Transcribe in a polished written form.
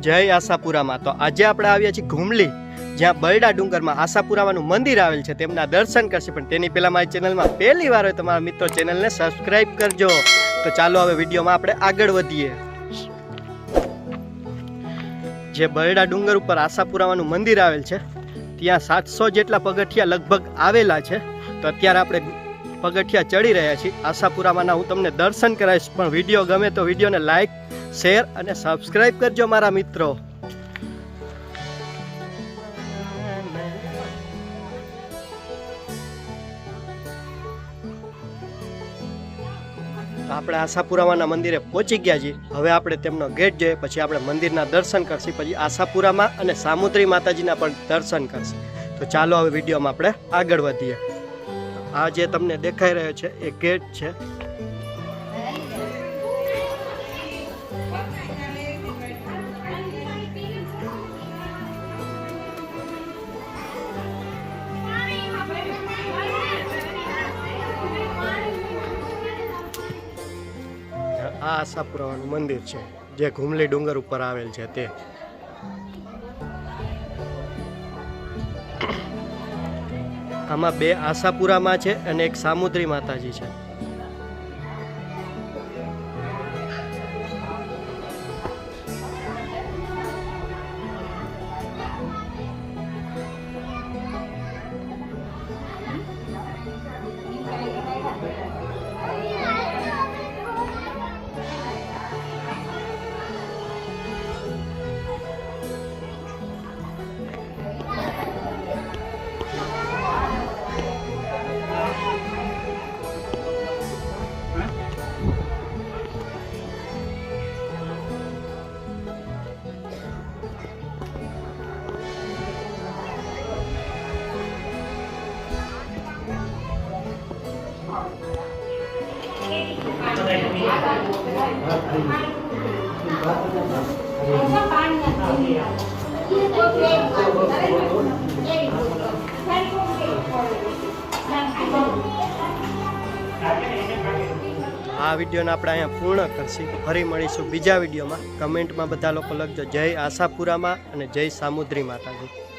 જય આશાપુરામાં। તો આજે આપણે આવ્યા છીએ ઘુમલી, જ્યાં બરડા ડુંગરમાં આશાપુરામાંનું મંદિર આવેલ છે, તેમના દર્શન કરશે। પણ તેની પહેલાં મારી ચેનલમાં પહેલી વાર હોય તમારા મિત્રો ચેનલને સબસ્ક્રાઈબ કરજો। તો ચાલો હવે વિડીયોમાં આપણે આગળ વધીએ। જે બરડા ડુંગર ઉપર આશાપુરામાંનું મંદિર આવેલ છે, ત્યાં 700 જેટલા પગથિયા લગભગ આવેલા છે। તો અત્યારે આપણે પગથિયા ચડી રહ્યા છીએ આશાપુરામાંના। હું તમને દર્શન કરાવીશ, પણ વિડીયો ગમે તો વિડીયોને લાઈક, શેર અને સબસ્ક્રાઈબ કરજો મારા મિત્રો। આપણે આશાપુરામાંના મંદિરે પહોંચી ગયા છીએ। હવે આપણે તેમનો ગેટ જોઈએ, પછી આપણે મંદિરના દર્શન કરશું, પછી આશાપુરામાં અને સામુદ્રી માતાજીના પણ દર્શન કરશું। તો ચાલો હવે વિડીયોમાં આપણે આગળ વધીએ। આ જે તમને દેખાઈ રહ્યો છે એ ગેટ છે। આ આશાપુરાનું મંદિર છે, જે ઘુમલી ડુંગર ઉપર આવેલ છે તે। આમાં 2 આશાપુરામાં છે અને એક સામુદ્રી માતાજી છે। આ વિડીયોને આપણે અહીંયા પૂર્ણ કરશું। ફરી મળીશું બીજા વિડીયોમાં। કમેન્ટમાં બધા લોકો લખજો જય આશાપુરામાં અને જય સામુદ્રી માતાજી।